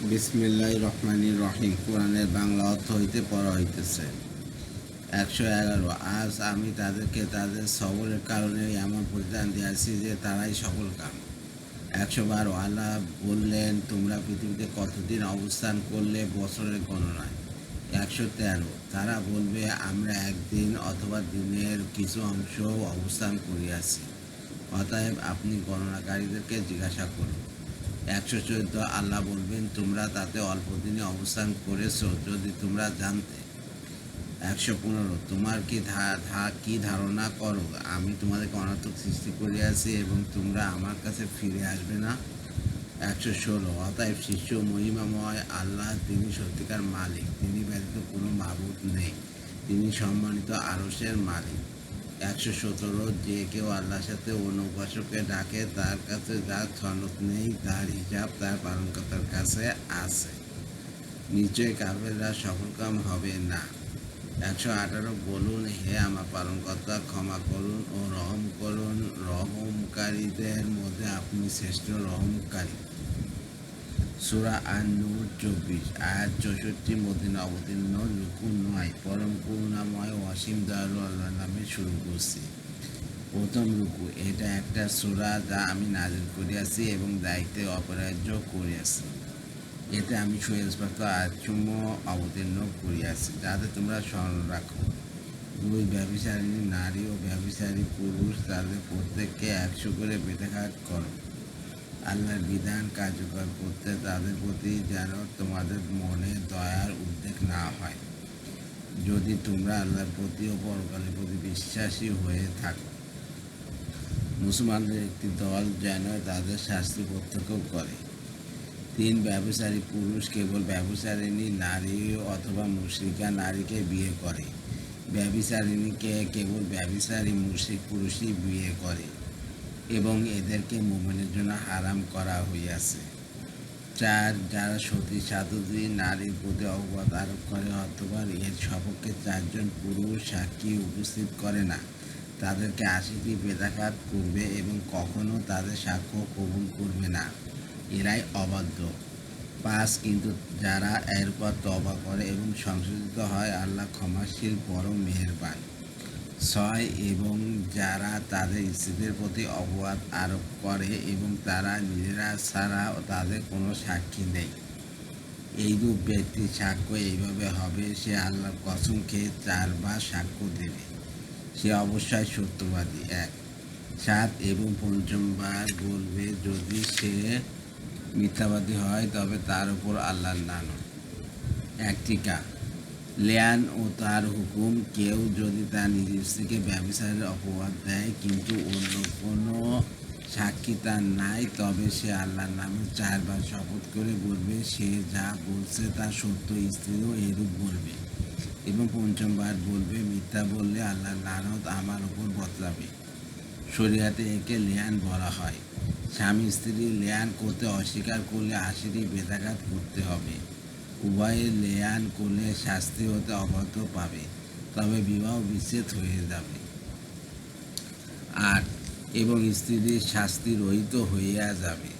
বিসমিল্লাহির রহমানির রহিম। কোরআনের বাংলা অর্থ হইতে পড়া হইতেছে। 111। আজ আমি তাদেরকে তাদের সবরের কারণে এমন প্রতিদান দিয়েছি যে তারাই সফল কাম। 112। আল্লাহ বললেন, তোমরা পৃথিবীতে কতদিন অবস্থান করলে বছরের গণনায়? 113। তারা বলবে, আমরা একদিন অথবা দিনের কিছু অংশ অবস্থান করিয়াছি। অতএব আপনি গণনাকারীদেরকে জিজ্ঞাসা করুন। 114। আল্লাহ বলবেন, তোমরা তাতে অল্প দিনে অবস্থান করেছ যদি তোমরা জানতে। 115। তোমার কি ধারণা করো আমি তোমাদেরকে অনর্থক সৃষ্টি করিয়াছি এবং তোমরা আমার কাছে ফিরে আসবে না? 116। অতএব শিষ্য মহিমাময় আল্লাহ, তিনি সত্যিকার মালিক, তিনি ব্যতীত কোনো মাবুদ নেই, তিনি সম্মানিত আরশের মালিক। 117। যে কেউ আল্লাহর সাথে অন্য উপাসককে ডাকে তার কাছে যার সনদ নেই, তার হিসাব তার পালনকর্তার কাছে আছে, নিশ্চয়ই কাফেররা সফলকাম হবে না। 118। বলুন, হে আমার পালনকর্তা, ক্ষমা করুন ও রহম করুন, রহমকারীদের মধ্যে আপনি শ্রেষ্ঠ রহমকারী। সূরা আন-নূর 24 আয়াত 64 মদিনা অবতীর্ণ। রুকু 9। পরম করুণাময় অসীম দয়ালু আল্লাহর নামে শুরু করছি। প্রথম রুকু। এটা একটা সূরা যা আমি নাজিল করিয়াছি এবং দায়িত্বে অপরাজ্য করিয়াছি। এতে আমি সুস্পষ্ট আয়াতসমূহ অবতীর্ণ করিয়াছি যাতে তোমরা স্মরণ রাখো। 2। ব্যভিচারিণী নারী ও ব্যভিচারী পুরুষ তাদের প্রত্যেককে 100 করে বেঁধেঘাত করো। আল্লাহর বিধান কার্যকর করতে তাদের প্রতি যেন তোমাদের মনে দয়ার উদ্রেক না হয়, যদি তোমরা আল্লাহর প্রতি ও পরকালের প্রতি বিশ্বাসী হয়ে থাকো। মুসলমানদের একটি দল যেন তাদের শাস্তি প্রত্যক্ষ করে। 3। ব্যভিচারী পুরুষ কেবল ব্যভিচারিণী নারী অথবা মুশরিকা নারীকে বিয়ে করে। ব্যভিচারিণীকে কেবল ব্যভিচারী মুশরিক পুরুষই বিয়ে করে এবং এদেরকে মুমিনের জন্য হারাম করা হইয়াছে। 4। যারা সতী সাধুী নারীর প্রতি অপবাদ আরোপ করে অথবা এর সপক্ষে 4 জন পুরুষ সাক্ষী উপস্থিত করে না, তাদেরকে 80টি বেদাঘাত করবে এবং কখনো তাদের সাক্ষ্য কবুল করবে না, এরাই অবাধ্য। 5। কিন্তু যারা এরপর তওবা করে এবং সংশোধিত হয়, আল্লাহ ক্ষমাশীল পরম মেহেরবান। 6। এবং যারা তাদের স্ত্রীদের প্রতি অপবাদ আরোপ করে এবং তারা নিজেরা ছাড়া তাদের কোনো সাক্ষী নেই, এইরূপ ব্যক্তির সাক্ষ্য এইভাবে হবে, সে আল্লাহর কসম খেয়ে 4 বার সাক্ষ্য দেবে, সে অবশ্যই সত্যবাদী। 1। 7। এবং পঞ্চমবার বলবে, যদি সে মিথ্যাবাদী হয় তবে তার উপর আল্লাহর লানত। 1 টিকা। লেয়ান ও তার হুকুম। কেউ যদি তার নিজের স্ত্রীকে ব্যভিচারের অপবাদ দেয় কিন্তু অন্য কোনো সাক্ষী তার নাই, তবে সে আল্লাহর নামে 4 বার শপথ করে বলবে, সে যা বলছে তা সত্য, স্ত্রীও এরূপ বলবে, এবং পঞ্চমবার বলবে, মিথ্যা বললে আল্লাহর লানত আমার উপর বর্তাবে। শরিয়াতে একে লেয়ান বলা হয়। স্বামী স্ত্রী লেয়ান করতে অস্বীকার করলে 80টি বেদাঘাত করতে হবে। উভয়ে লেয়ান করলে শাস্তি হতে অব্যাহত পাবে, তবে বিবাহ বিচ্ছেদ হয়ে যাবে। 8। এবং স্ত্রীর শাস্তি রহিত হইয়া যাবে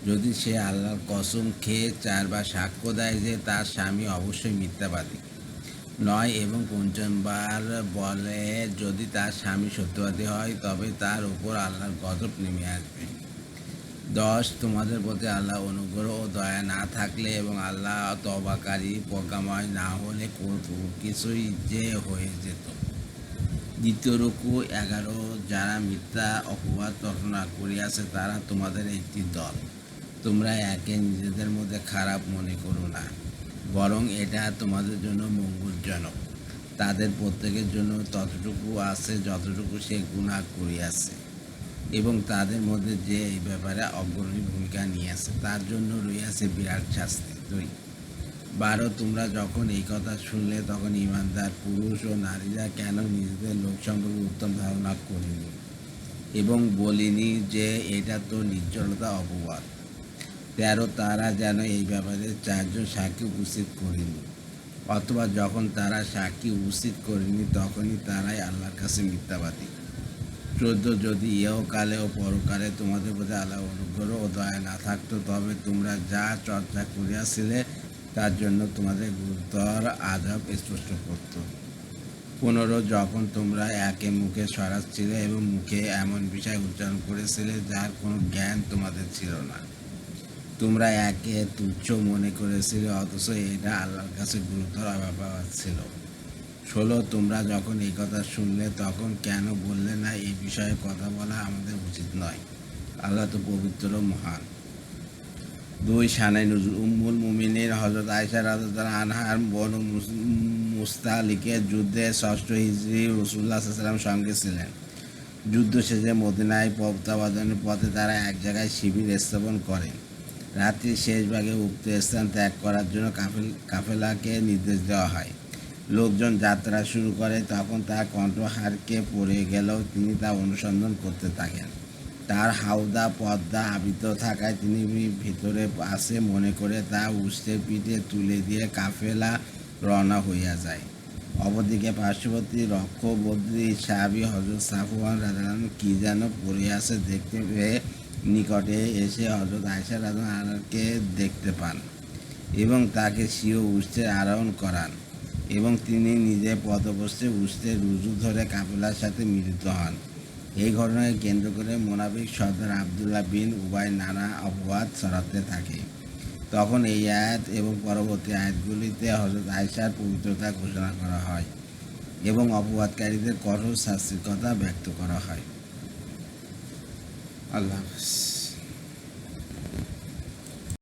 যদি সে আল্লাহর কসম খেয়ে 4 বার সাক্ষ্য দেয় যে তার স্বামী অবশ্যই মিথ্যাবাদী। 9। এবং পঞ্চমবার বলে, যদি তার স্বামী সত্যবাদী হয় তবে তার উপর আল্লাহর গজব নেমে আসবে। 10। তোমাদের প্রতি আল্লাহ অনুগ্রহ ও দয়া না থাকলে এবং আল্লাহ তওবাকারী প্রজ্ঞাময় না হলে কত কিছুই যে হয়ে যেত। দ্বিতীয় রুকু। 11। যারা মিথ্যা অপবাদ রটনা করিয়াছে তারা তোমাদের একটি দল, তোমরা একে নিজেদের মধ্যে খারাপ মনে করো না, বরং এটা তোমাদের জন্য মঙ্গলজনক। তাদের প্রত্যেকের জন্য ততটুকু আছে যতটুকু সে গুনাহ করিয়াছে, এবং তাদের মধ্যে যে এই ব্যাপারে অগ্রণী ভূমিকা নিয়েছে তার জন্য রইয়াছে বিরাট শাস্তি। 2। 12। তোমরা যখন এই কথা শুনলে তখন ঈমানদার পুরুষ ও নারীরা কেন নিজেদের লোক সম্পর্কে উত্তম ধারণা করেনি এবং বলিনি যে এটা তো নির্জনতা অপবাদ। 13। তারা যেন এই ব্যাপারে 4 জন সাক্ষী উপস্থিত করেনি, অথবা যখন তারা সাক্ষী উপস্থিত করেনি তখনই তারাই আল্লাহর কাছে মিথ্যাবাদী। 14 যদি ইহকালে ও পরকালে তোমাদের প্রতি আল্লাহর অনুগ্রহ ও দয়া না থাকতো তবে তোমরা যা চর্চা করিয়াছিলে তার জন্য তোমাদের গুরুতর আযাব স্পষ্ট করত। 15 যখন তোমরা একে মুখে সরাচ্ছিলে এবং মুখে এমন বিষয় উচ্চারণ করেছিলে যার কোনো জ্ঞান তোমাদের ছিল না, তোমরা একে তুচ্ছ মনে করেছিলে অথচ এটা আল্লাহর কাছে গুরুতর ব্যাপার ছিল। 16 তোমরা যখন এই কথা শুনলে তখন কেন বললে না এই বিষয়ে কথা বলা আমাদের উচিত নয়, আল্লাহ তো পবিত্র ও মহান। 2 শানে নুজুল উম্মুল মুমিনিন হযরত আয়েশা রাদিয়াল্লাহু আনহার বনু মুস্তালিকের যুদ্ধে 6ষ্ঠ হিজরি রাসূলুল্লাহ সাল্লাল্লাহু আলাইহি ওয়াসাল্লাম সঙ্গে ছিলেন। যুদ্ধ শেষে মদিনায় প্রত্যাবর্তনের পথে তারা এক জায়গায় শিবির স্থাপন করেন। রাত্রির শেষ ভাগে উক্ত স্থান ত্যাগ করার জন্য কাফেলাকে নির্দেশ দেওয়া হয়। লোকজন যাত্রা শুরু করে তখন তার কণ্ঠ হারকে পড়ে গেলেও তিনি তা অনুসন্ধান করতে থাকেন। তার হাওদা পদ্মা আবৃত থাকায় তিনি ভিতরে আছে মনে করে তা উষ্টের পিঠে তুলে দিয়ে কাফেলা রওনা হইয়া যায়। অপরদিকে পার্শ্ববর্তী রক্ষবদ্রী সাহাবী হযরত সাফওয়ান রাদিয়াল্লাহু আনহু কি যেন পড়ে আছে দেখতে পেয়ে নিকটে এসে হযরত আয়েশা রাদিয়াল্লাহু আনহাকে দেখতে পান এবং তাকে স্বীয় উষ্টের আরোহণ করান এবং তিনি নিজে পথপ্রস্থে উষ্টের রুজু ধরে কাফেলার সাথে মিলিত হন। এই ঘটনাকে কেন্দ্র করে মুনাফিক সর্দার আবদুল্লাহ বিন উবাই নানা অপবাদ ছড়াতে থাকে। তখন এই আয়াত এবং পরবর্তী আয়াতগুলিতে হযরত আয়েশার পবিত্রতা ঘোষণা করা হয় এবং অপবাদকারীদের কঠোর শাস্তির কথা ব্যক্ত করা হয়। আল্লাহ হাফেজ।